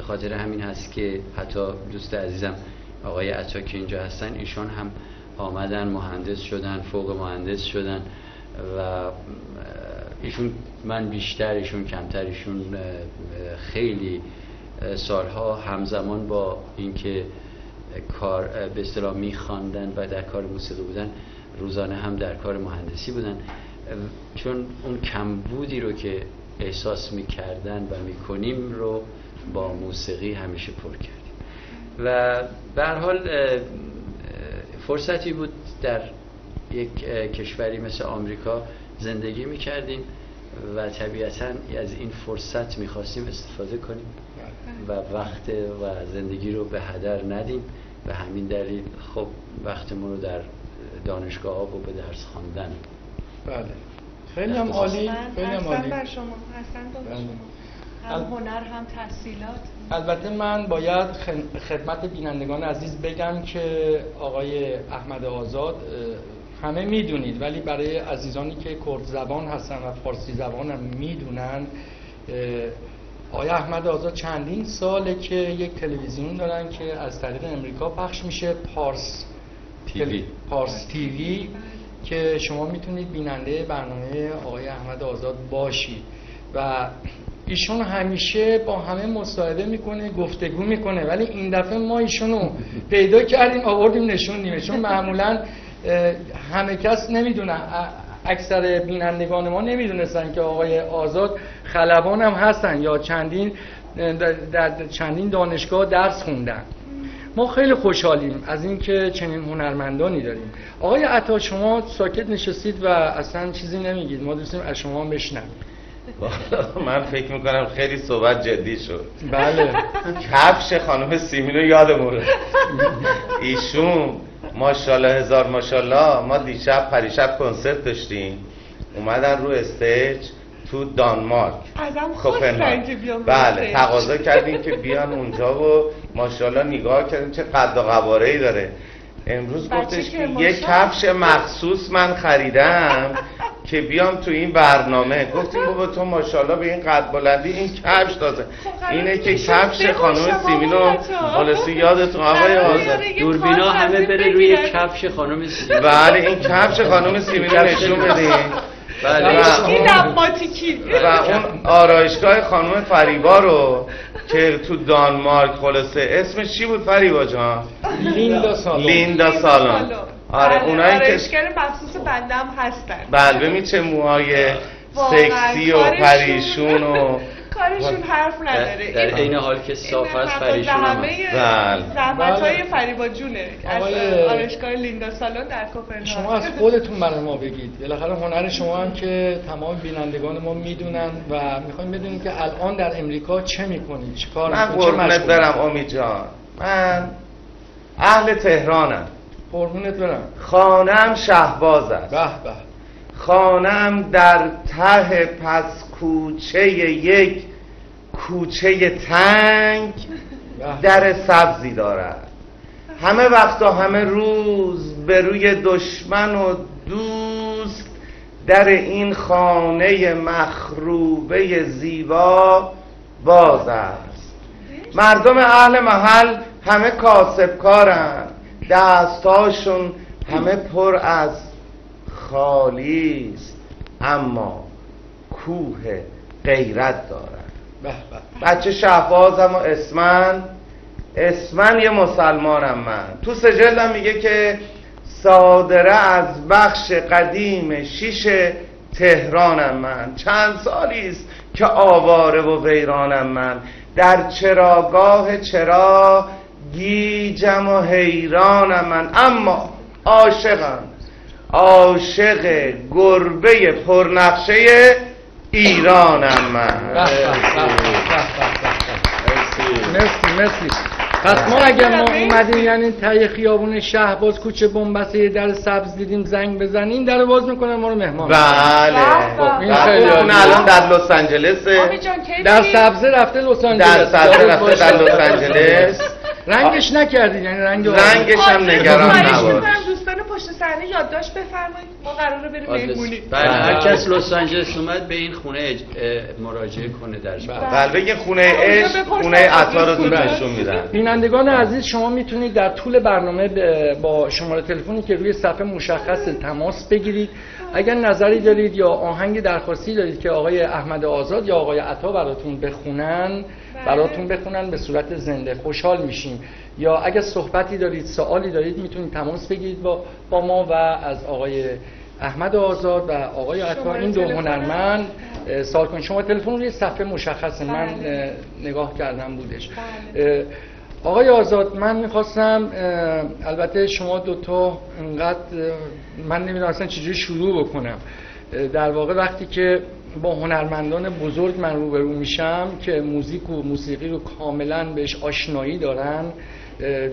به خاطر همین هست که حتی دوست عزیزم آقای عطا که اینجا هستن، ایشون هم آمدن مهندس شدن، فوق مهندس شدن و ایشون من بیشتر ایشون کمتر، ایشون خیلی سالها همزمان با اینکه کار به اصطلاح می‌خواندن و در کار موسیقی بودن، روزانه هم در کار مهندسی بودن، چون اون کمبودی رو که احساس می‌کردن و می‌کنیم رو با موسیقی همیشه پر کردیم و به هر حال فرصتی بود در یک کشوری مثل آمریکا زندگی می‌کردیم و طبیعتاً از این فرصت می‌خواستیم استفاده کنیم و وقت و زندگی رو به هدر ندیم. به همین دلیل خب وقتمون رو در دانشگاه ها و به درس خواندن. بله خیلی هم عالی، خیلی هم عالی. بر شما حسن با شما هم هنر هم تحصیلات. البته من باید خدمت بینندگان عزیز بگم که آقای احمد آزاد همه میدونید، ولی برای عزیزانی که کرد زبان هستن و فارسی زبان هم میدونن، آقای احمد آزاد چندین ساله که یک تلویزیون دارن که از طریق امریکا پخش میشه، پارس تیوی، که شما میتونید بیننده برنامه آقای احمد آزاد باشید و ایشون همیشه با همه مصاحبه میکنه، گفتگو میکنه، ولی این دفعه ما ایشونو پیدا کردیم آوردیم نشوندیم، چون معمولا همه کس نمیدونه، اکثر بینندگان ما نمیدونستن که آقای آزاد خلبان هم هستن یا در چندین دانشگاه درس خوندن. ما خیلی خوشحالیم از اینکه چنین هنرمندانی داریم. آقای عطا شما ساکت نشستید و اصلا چیزی نمیگید، ما دوستیم از شما بشنویم. من فکر میکنم خیلی صحبت جدی شد. بله کفش خانم سیمین رو یادمون رو ایشون ماشاءالله هزار ماشاءالله. ما دیشب پریشب کنسرت داشتیم، اومدن رو استیج تو دانمارک، ازم خواستن که بیام. بله تقاضا کردیم که بیان اونجا و ماشاءالله نگاه کردیم چه قد و قواره‌ای داره. امروز گفتش که یک کفش مخصوص من خریدم که بیام تو این برنامه. گفتیم بابا تو ماشاءالله به این قد بلندی این کفش تازه اینه که کفش خانم سیمینو خلاصی یادتون آقای آزاد دوربینا همه بره روی کفش خانم سیمینو. بله این کفش خانم سیمینو نشون بدین. بله و اون آرایشگاه خانم فریبا رو که تو دانمارک، خلاصه اسمش چی بود فریبا جان؟ لیندا سالون. آره اونایی که آرایشگر مخصوص بندم هستن. بله ببین چه موهای سکسی و پریشون و کارشون حرف نداره. در این حال که صاف است پریشون هم زحمت‌های فریبا جونه از آرایشگاه لیندا سالون در کوپنهاگن. شما از خودتون برای ما بگید، بالاخره هنر شما هم که تمام بینندگان ما میدونن و میخوایم بدونیم که الان در امریکا چه میکنید، چه کار میکنید. من قربونت برم امید جان، من اهل تهرانم. قربونت برم. خانه‌ام شهباز است. به به. خانه‌ام در ته پس کوچه یک کوچه تنگ در سبزی دارد. همه وقتا همه روز به روی دشمن و دوست در این خانه مخروبه زیبا باز است. مردم اهل محل همه کاسبکارن، دستاشون همه پر از خالی است، اما کوه غیرت دارن. بچه شهبازم و اسمن یه مسلمانم من. تو سجلم میگه که صادره از بخش قدیم شیش تهرانم من. چند سالیست که آواره و ویرانم من. در چراگاه چرا گیجم و حیرانم من، اما عاشقم، عاشق گربه پرنقشه ایرانم من. مرسی. پس ما اگر ما اومدیم یعنی ته خیابون شهباز کوچه بنبسته در سبز دیدیم زنگ بزنیم در باز میکنن ما رو مهمان. بله این خیلی اون الان در لس آنجلسه، در سبزه رفته لس آنجلس، در سبزه رفته در لس آنجلس. رنگش نکردید یعنی رنگش هم نگران نباش. دوستان پشت صحنه یادداشت بفرمایید، ما قراره بریم مهمونی. بله، هر کس لس آنجلس اومد به این خونه مراجعه کنه در بله بگه خونه عشق، خونه عطا رو نشون میدن. بینندگان عزیز، شما میتونید در طول برنامه با شماره تلفنی که روی صفحه مشخص تماس بگیرید. اگر نظری دارید یا آهنگ درخواستی دارید که آقای احمد آزاد یا آقای عطا براتون بخونن به صورت زنده، خوشحال میشیم. یا اگر صحبتی دارید، سوالی دارید، میتونید تماس بگیرید با ما و از آقای احمد آزاد و آقای عطا، این دو هنرمند سوال کنید. شما تلفن روی صفحه مشخصه، من نگاه کردم بودش. آقای آزاد، من میخواستم، البته شما دوتا انقدر من نمیدونم اصلا چجوری شروع بکنم. در واقع وقتی که با هنرمندان بزرگ من روبرو میشم که موزیک و موسیقی رو کاملا بهش آشنایی دارن،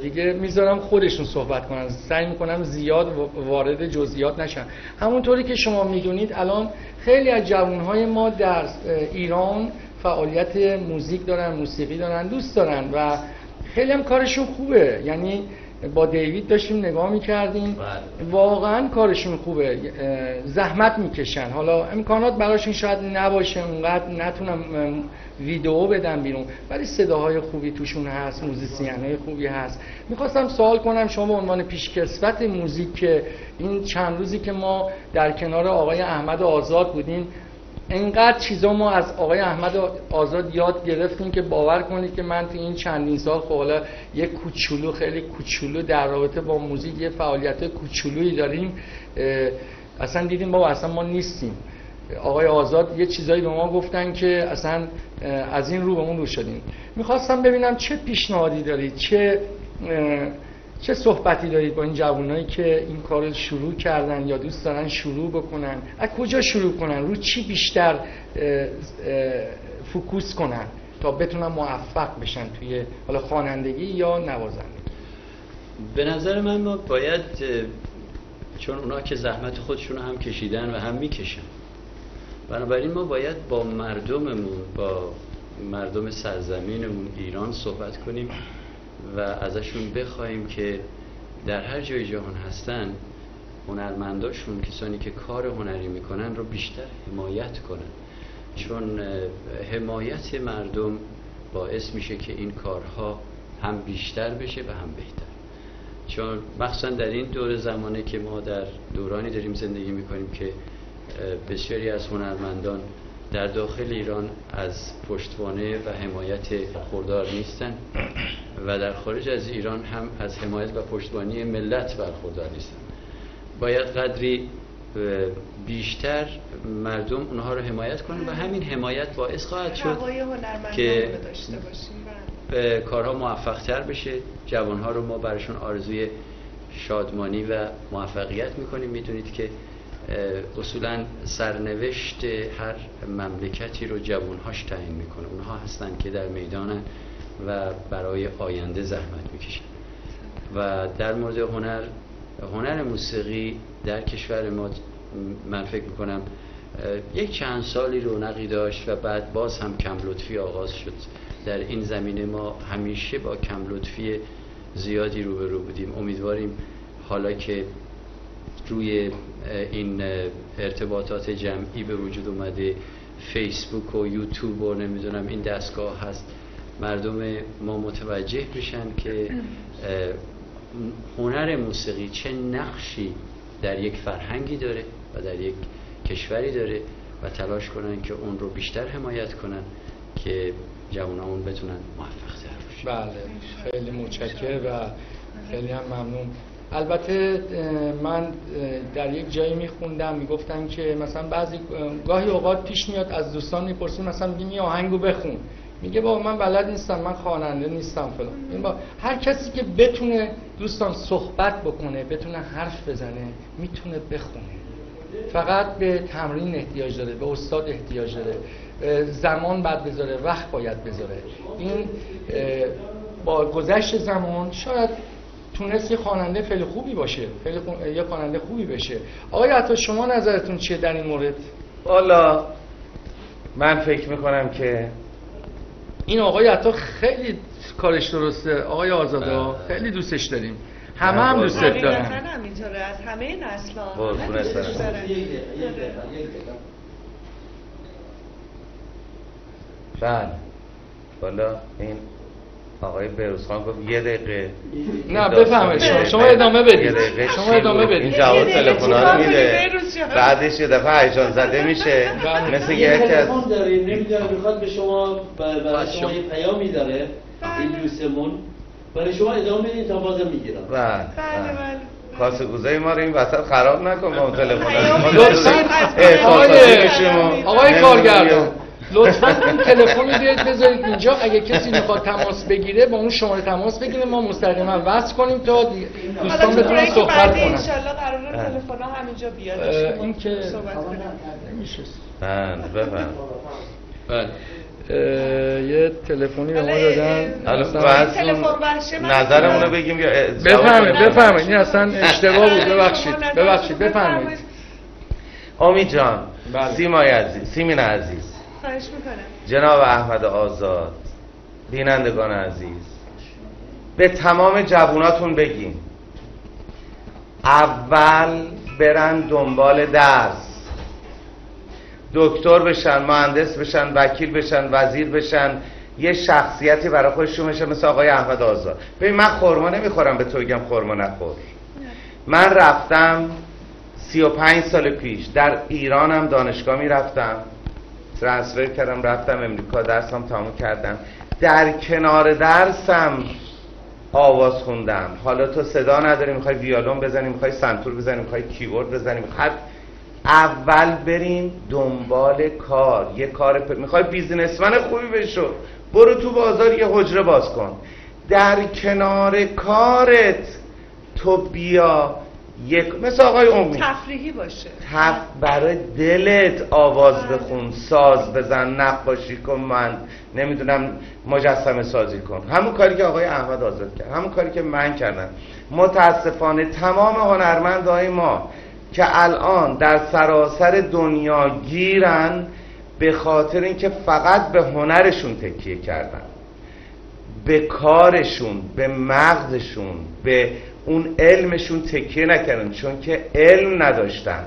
دیگه میذارم خودشون صحبت کنن، سعی میکنم زیاد وارد جزئیات نشم. همونطوری که شما میدونید الان خیلی از جوانهای ما در ایران فعالیت موزیک دارن، موسیقی دارن، دوست دارن و خیلی هم کارشون خوبه. یعنی با دیوید داشتیم نگاه میکردیم، واقعا کارشون خوبه، زحمت میکشن. حالا امکانات براشون شاید نباشه، اونقدر نتونم ویدیو بدم بیرون، ولی صداهای خوبی توشون هست، موزیسین‌های خوبی هست. میخواستم سوال کنم شما به عنوان پیشکسوت موزیک که این چند روزی که ما در کنار آقای احمد آزاد بودیم، انقدر چیزا ما از آقای احمد آزاد یاد گرفتیم که باور کنید که من تو این چندین سال حالا یک کوچولو، خیلی کوچولو در رابطه با موزیک یه فعالیت کوچولویی داریم، اصلا دیدیم بابا اصلا ما نیستیم. آقای آزاد یه چیزایی به ما گفتن که اصلا از این رو به اون رو شدیم. میخواستم ببینم چه پیشنهادی دارید، چه صحبتی دارید با این جوانایی که این کار رو شروع کردن یا دوست دارن شروع بکنن، از کجا شروع کنن، رو چی بیشتر فوکوس کنن تا بتونن موفق بشن توی حالا خوانندگی یا نوازندگی؟ به نظر من ما باید، چون اونا که زحمت خودشون هم کشیدن و هم میکشن، بنابراین ما باید با مردممون، با مردم سرزمینمون ایران صحبت کنیم و ازشون بخوایم که در هر جای جهان هستن هنرمنداشون، کسانی که کار هنری میکنن رو بیشتر حمایت کنن، چون حمایت مردم باعث میشه که این کارها هم بیشتر بشه و هم بهتر. چون مخصوصا در این دور زمانه که ما در دورانی داریم زندگی میکنیم که بسیاری از هنرمندان در داخل ایران از پشتوانه و حمایت برخوردار نیستن و در خارج از ایران هم از حمایت و پشتوانی ملت برخوردار نیستن. باید قدری بیشتر مردم اونها رو حمایت کنن و همین حمایت باعث خواهد شد که کارها موفق تر بشه. جوانها رو ما براشون آرزوی شادمانی و موفقیت میکنیم. میدونید که اصولا سرنوشت هر مملکتی رو جوانهاش تعیین میکنه. اونها هستن که در میدانن و برای آینده زحمت میکشن. و در مورد هنر موسیقی در کشور ما، من فکر میکنم یک چند سالی رونقی داشت و بعد باز هم کم لطفی آغاز شد. در این زمینه ما همیشه با کم لطفی زیادی روبرو بودیم. امیدواریم حالا که روی این ارتباطات جمعی به وجود اومده، فیسبوک و یوتیوب و نمیدونم این دستگاه هست، مردم ما متوجه بشن که هنر موسیقی چه نقشی در یک فرهنگی داره و در یک کشوری داره و تلاش کنن که اون رو بیشتر حمایت کنن که جوانان بتونن موفق تر باشن. بله، خیلی متشکرم و خیلی هم ممنون. البته من در یک جایی میخوندم میگفتن که مثلا بعضی گاهی اوقات پیش میاد از دوستان میپرسیم، مثلا میگیم یه آهنگو بخون، میگه بابا من بلد نیستم، من خواننده نیستم فلان. این با هر کسی که بتونه دوستان صحبت بکنه، بتونه حرف بزنه، میتونه بخونه. فقط به تمرین احتیاج داره، به استاد احتیاج داره، زمان باید بذاره، وقت باید بذاره. این با گذشت زمان شاید تونست یه خواننده خیلی خوبی باشه، یه خواننده خوبی بشه. آقای عطا شما نظرتون چیه در این مورد؟ والا من فکر میکنم که این آقای عطا خیلی کارش درسته. آقای آزاده خیلی دوستش داریم. همه هم دوست دارن. همینطوره، از همه نسل‌ها قربونت برم. بله والا این آقای بهروزخان گفت یه دقیقه. نه بفهمید شما ادامه بدید. شما ادامه بدید. این جواب تلفن‌ها رو میده. بعدش یه دفعه هیجان زده میشه. مثل یکی از تلفن داره نمیدونم میخواد به شما برای شما یه پیامی داره این دوستمون برای شما ادامه بدین تا بازم میگیرم. بله. کاسه گوزه ما رو این وسط خراب نکن با تلفن. آقای کارگردان لطفاً این تلفن رو بیاید بذارید اینجا، اگه کسی میخواد تماس بگیره با اون شماره تماس بگیره، ما مستقیما وصل کنیم تا دوستان بتونن صحبت کنن. ان شاء الله قراره تلفن‌ها همینجا بیاد. این که نمیشه. بفهم. بله. یه تلفنی به ما دادن. نظرمون رو بگیم یا بفرمایید. این اصلا اشتباه بود، ببخشید بفرمایید. امید جان، سیمای عزیز، سیمین عزیز، خواهش میکنم. جناب احمد آزاد، بینندگان عزیز، به تمام جووناتون بگیم اول برن دنبال درس، دکتر بشن، مهندس بشن، وکیل بشن، وزیر بشن، یه شخصیتی برای خودشون بشن مثل آقای احمد آزاد. ببین من خرما نمیخورم به تو بگم خرما نخور. من رفتم 35 سال پیش در ایرانم دانشگاه میرفتم، ترانسفر کردم رفتم امریکا، درسم تموم کردم، در کنار درسم آواز خوندم. حالا تو صدا نداری، میخوای ویولون بزنی، میخوای سنتور بزنی، میخوای کیبورد بزنی، میخوای اول برین دنبال کار، یه کار میخوای بیزینسمن خوبی بشو، برو تو بازار یه حجره باز کن، در کنار کارت تو بیا یک مثل آقای امید تفریحی باشه، برای دلت آواز بخون، ساز بزن، نقاشی کن، من نمیدونم مجسمه سازی کن، همون کاری که آقای احمد آزاد کرد، همون کاری که من کردم. متاسفانه تمام هنرمندهای ما که الان در سراسر دنیا گیرن به خاطر اینکه فقط به هنرشون تکیه کردن، به کارشون، به مغزشون، به اون علمشون تکیه نکردن، چون که علم نداشتن.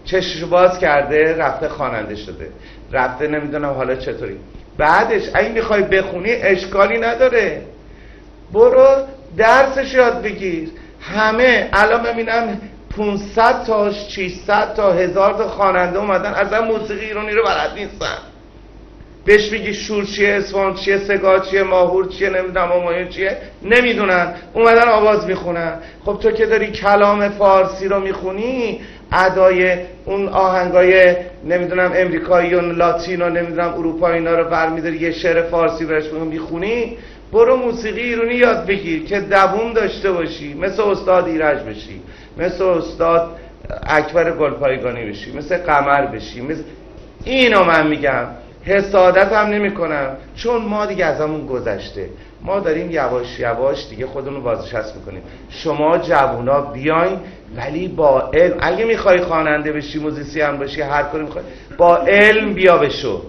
چشمشو باز کرده رفته خواننده شده، رفته نمیدونم حالا چطوری. بعدش اگه میخوای بخونی اشکالی نداره، برو درسش یاد بگیر. همه الان ببینم 500 تا 600 تا 1000 تا خواننده اومدن اصلا موسیقی ایرانی رو بلد نیستن. بهش میگی شور چیه، اصفهان چیه، سگاه چیه، ماهور چیه، نمیدونم همایون چیه، نمیدونن، اومدن آواز میخونن. خب تو که داری کلام فارسی رو میخونی، ادای اون آهنگای نمیدونم امریکایی و لاتین و نمیدونم اروپایی اینا رو برمی‌داری یه شعر فارسی برش میخونی، برو موسیقی ایرانی یاد بگیر که دووم داشته باشی، مثل استاد ایرج بشی، مثل استاد اکبر گلپایگانی بشی، مثل قمر بشی، مثل اینو من میگم. حسادت هم نمی کنم، چون ما دیگه از همون گذشته، ما داریم یواش یواش دیگه خودمون بازنشست میکنیم. شما جوونا بیاین ولی با علم. اگه میخوای خواننده بشی، موزیسین بشی، هر کاری میخوای، با علم بیا بشو،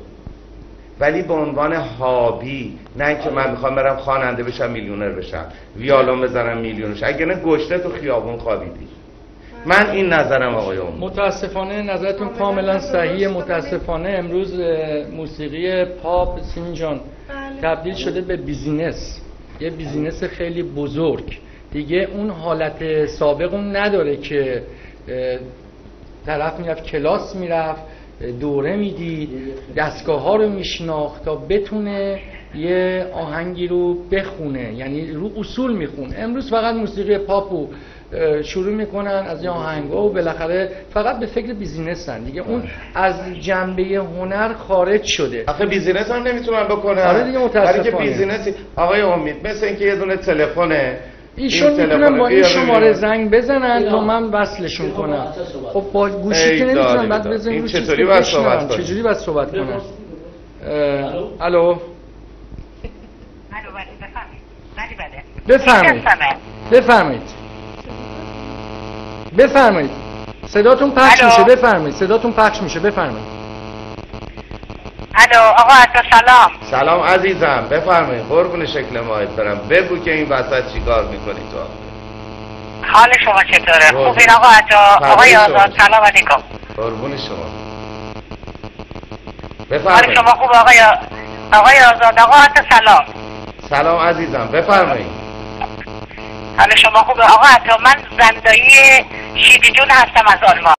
ولی به عنوان هابی، نه اینکه من میخوام برم خواننده بشم میلیونر بشم، ویولون بزنم میلیونر بشم. اگه نه گشته تو خیابون خوابیدی. من این نظرم آقای امید. متاسفانه نظرتون کاملا صحیحه. متاسفانه امروز موسیقی پاپ سیمین جان تبدیل شده به بیزینس، یه بیزینس خیلی بزرگ دیگه. اون حالت سابق اون نداره که طرف میرفت کلاس میرفت، دوره میدید، دستگاه ها رو میشناخت تا بتونه یه آهنگی رو بخونه، یعنی رو اصول میخونه. امروز فقط موسیقی پاپو شروع میکنن از این آهنگا و بالاخره فقط به فکر بیزینسن دیگه. اون از جنبه هنر خارج شده. آخه بیزینس هم نمیتونن بکنن. آره دیگه متاسفانه. برای که بیزینسی آقای امید مثل اینکه یه دونه تلفنه، ایشون میتونن با این شماره زنگ بزنن تا من وصلشون کنم. خب با گوشی که نمیتونن بعد بزنن رو چیزی که بشنون. چجوری باید صحبت کنن؟ الو بفرمایید. صداتون پخش میشه، بفرمایید. الو آقا سلام. سلام عزیزم، بفرمایید. قربون شکل ماهت برم. بگو که این وسط چیکار میکنی تو؟ حال شما چطوره؟ خوبین آقا عطا؟ آقای آزاد سلام علیکم. قربون شما. حال بفرمایید. شما خوب آقای آزاد؟ آقا عطا سلام. سلام عزیزم بفرمایید. حال شما خوبه آقا عطا؟ من زندایی شیدی جون هستم از آلمان.